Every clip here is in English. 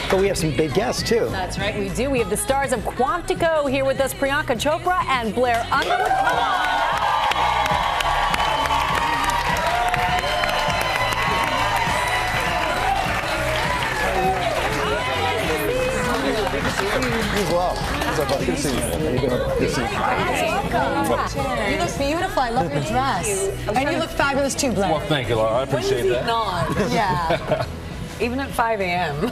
But we have some big guests, too. That's right, we do. We have the stars of Quantico here with us, Priyanka Chopra and Blair Underwood. Come on. As well. What's up, buddy? Good to see you. How you doing? Good to see you. You look beautiful. I love your dress. And you look fabulous too, Blair. Well, thank you, Lara. I appreciate that. Not. Yeah. Even at 5 a.m.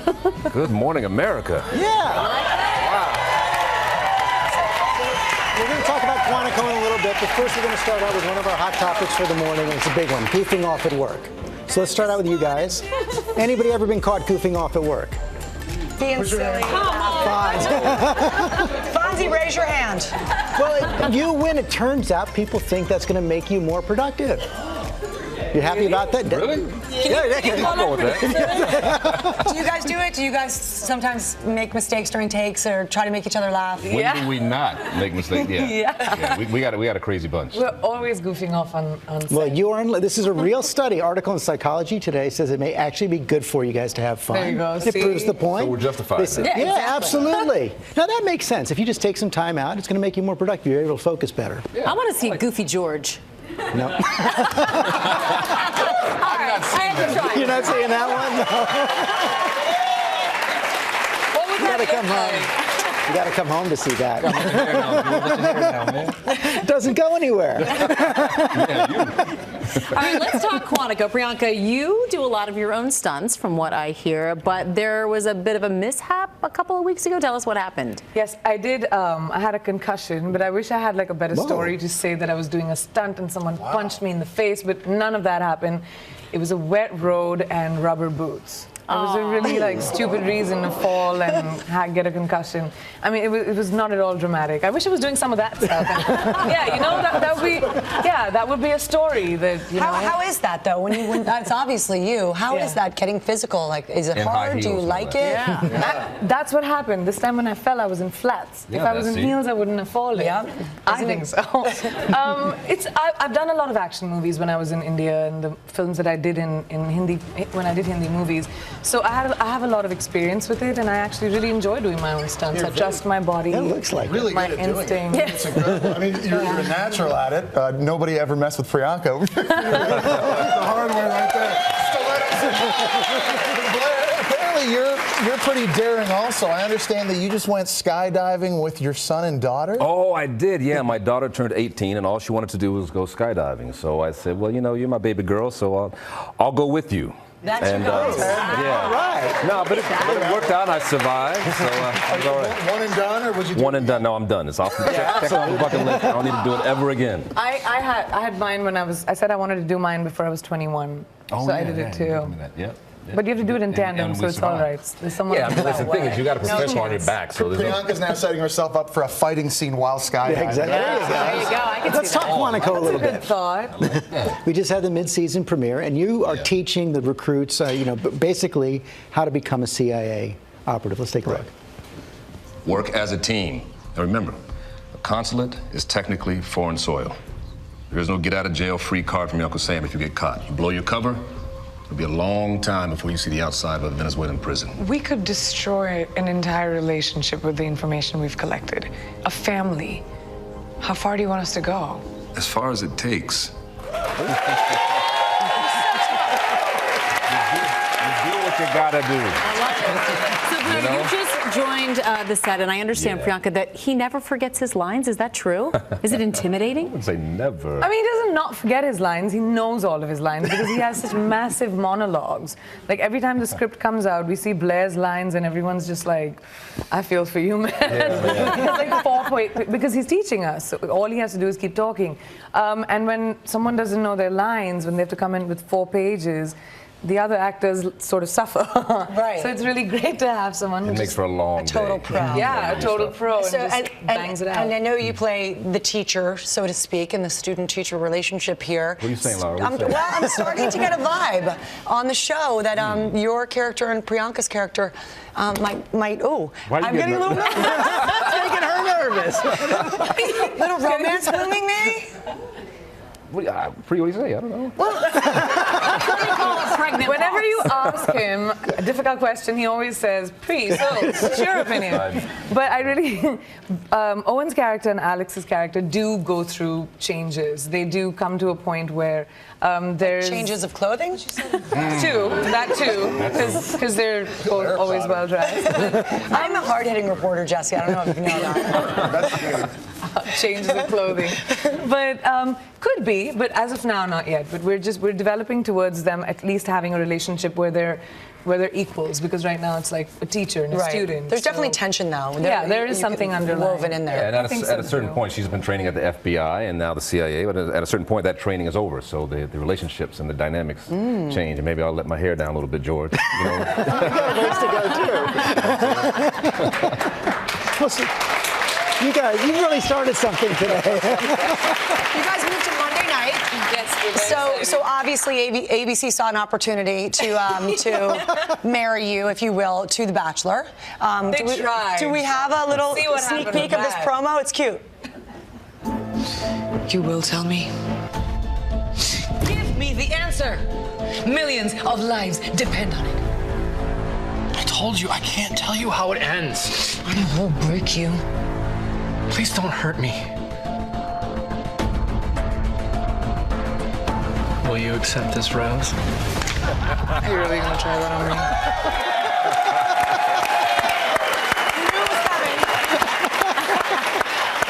Good morning, America. Yeah. Wow. We're going to talk about Quantico in a little bit, but first we're going to start out with one of our hot topics for the morning, and it's a big one, goofing off at work. So let's start out with you guys. Anybody ever been caught goofing off at work? Being silly. Come on. Fonzie, raise your hand. Well, if you win, it turns out people think that's going to make you more productive. You happy about that? Really? I'll go with that. Do you guys do it? Do you guys sometimes make mistakes during takes or try to make each other laugh? When do we not make mistakes? Yeah. We got a crazy bunch. We're always goofing off on set. Well, this is a real study. Article in Psychology Today says it may actually be good for you guys to have fun. There you go. It proves the point. So we're justified. Yeah, exactly. absolutely. Now that makes sense. If you just take some time out, it's going to make you more productive. You're able to focus better. I want to see Goofy George. No. All right, I have to try. You're not saying that one? No. What would You that gotta come look home. like? You got to come home to see that. It doesn't go anywhere. All right, let's talk Quantico. Priyanka, you do a lot of your own stunts, from what I hear, but there was a bit of a mishap a couple of weeks ago. Tell us what happened. Yes, I did. I had a concussion, but I wish I had like a better story to say that I was doing a stunt and someone punched me in the face, but none of that happened. It was a wet road and rubber boots. It was a really stupid reason to fall and get a concussion. I mean, it was not at all dramatic. I wish I was doing some of that stuff. Yeah, you know, that would be a story that, you know. How is that though? When that's obviously you. How is that getting physical? Like, is it hard? Do you like it? Yeah. That's what happened. This time when I fell, I was in flats. Yeah, if I was in heels, I wouldn't have fallen. Yeah. I think so. I've done a lot of action movies when I was in India and the films that I did in Hindi, when I did Hindi movies. So I have a lot of experience with it, and I actually really enjoy doing my own stunts. I trust my body. It looks like really my good at doing instinct. it. It's incredible. I mean, you're a natural at it. Nobody ever messed with Priyanka. The hard way right there. Blair, apparently you're pretty daring also. I understand that you just went skydiving with your son and daughter. Oh, I did. Yeah, my daughter turned 18, and all she wanted to do was go skydiving. So I said, well, you know, you're my baby girl, so I'll go with you. That's your goal. Yeah. All right. No, but it worked out. I survived. So I was all right. One and done, or would you do One and done. No, I'm done. It's off the check off the bucket list. I don't need to do it ever again. I had mine when I said I wanted to do mine before I was 21. Oh, so I did it too. Yeah. But you have to do it in tandem, so it's all right. There's someone. Yeah, I mean, that's the thing is you got a professional on your back. So Priyanka's now setting herself up for a fighting scene while skydiving. Yeah, exactly. There you go. I can Let's see talk that. Quantico a little Good bit. thought. We just had the mid-season premiere, and you are teaching the recruits, basically how to become a CIA operative. Let's take a look. Work as a team. Now remember, a consulate is technically foreign soil. There is no get-out-of-jail-free card from your Uncle Sam if you get caught. You blow your cover, it'll be a long time before you see the outside of a Venezuelan prison. We could destroy an entire relationship with the information we've collected. A family. How far do you want us to go? As far as it takes. You do what you gotta do. So, Blair, you just joined the set, and I understand, Priyanka, that he never forgets his lines. Is that true? Is it intimidating? I would say never. I mean, he doesn't not forget his lines. He knows all of his lines because he has such massive monologues. Like, every time the script comes out, we see Blair's lines, and everyone's just like, I feel for you, man. It's like 4 point, because he's teaching us. So all he has to do is keep talking. And when someone doesn't know their lines, when they have to come in with 4 pages, the other actors sort of suffer. Right. So it's really great to have someone who It makes just, for a long total day. pro. yeah, a total pro, So, and just bangs it out. And I know you play the teacher, so to speak, in the student-teacher relationship here. What are you saying, Lara? What are you saying? Well, I'm starting to get a vibe on the show that your character and Priyanka's character might. Oh, I'm getting a little nervous. Making her nervous. Little romance booming, maybe. What do you say? I don't know. What do you call a pregnant Whenever pause. you ask him a difficult question, he always says, "Pre, so what's your opinion?" But I really, Owen's character and Alex's character do go through changes. They do come to a point where there's Changes of clothing? that too, because they're both always well dressed. I'm a hard-hitting reporter, Jesse. I don't know if you know that. Changes of clothing, but could be. But as of now, not yet. But we're developing towards them at least having a relationship where they're equals. Because right now it's like a teacher and a student. There's definitely tension, though. There is something woven in there. And at a certain point, she's been training at the FBI and now the CIA. But at a certain point, that training is over. So the relationships and the dynamics change. And maybe I'll let my hair down a little bit, George. You know? You got a ways to go, too. You guys, you really started something today. You guys moved to Monday night. Yes. So obviously ABC saw an opportunity to marry you, if you will, to The Bachelor. tried. Do we have a little See what sneak happened peek with of this that. promo? It's cute. You will tell me? Give me the answer. Millions of lives depend on it. I told you I can't tell you how it ends. I will break you. Please don't hurt me. Will you accept this rose? Are you really gonna try that on me?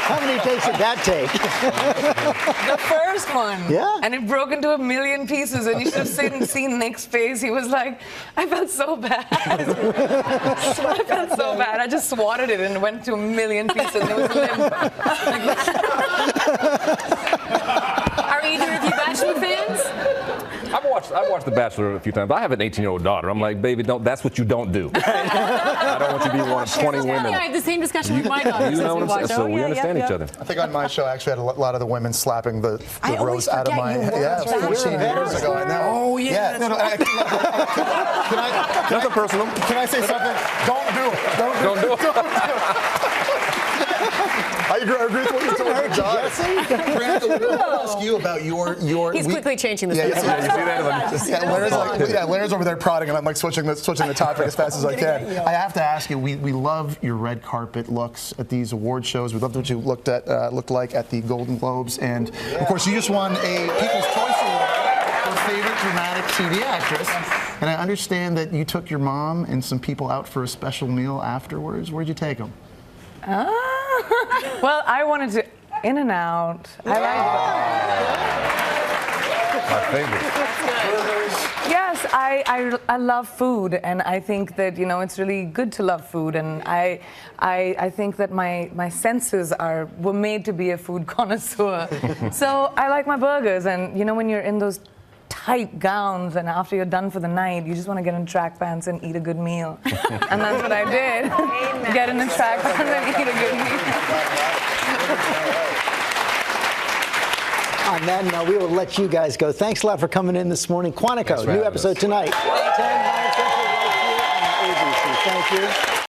How many takes did that take? The first one. Yeah. And it broke into a million pieces, and you should have seen Nick's face. He was like, I felt so bad. I felt so bad. I just swatted it and it went to a million pieces. And it was limp. Are either of you Bachelor fans? I've watched The Bachelor a few times. I have an 18-year-old daughter. I'm like, baby, that's what you don't do. I don't want you to be one of 20 women. I had the same discussion with my daughter. You know what I'm saying? So we understand each other. I think on my show, I actually had a lot of the women slapping the rose out of my forget you yeah, were 14 years ago. I know. Oh, yeah. No, Nothing personal. Can I say something? Don't do it. Don't do it. I agree with what you told me, John. Priyanka, we want to ask you about your. He's quickly changing the Yeah, subject. you see that? Larry's over there prodding, and I'm like switching the topic as fast as I can. I have to ask you, we love your red carpet looks at these award shows. We loved what you looked like at the Golden Globes, and of course, you just won a People's Choice Award for favorite dramatic TV actress. And I understand that you took your mom and some people out for a special meal afterwards. Where'd you take them? Well, I wanted to In-N-Out. I like My favorite. Yes, I love food, and I think that it's really good to love food, and I think that my senses were made to be a food connoisseur. So I like my burgers, and when you're in those tight gowns and after you're done for the night, you just want to get in track pants and eat a good meal. And that's what I did. Get in the track pants and eat a good meal. On that note, we will let you guys go. Thanks a lot for coming in this morning. Quantico, new episode tonight. 10, 9 Central, right here on ABC. Thank you.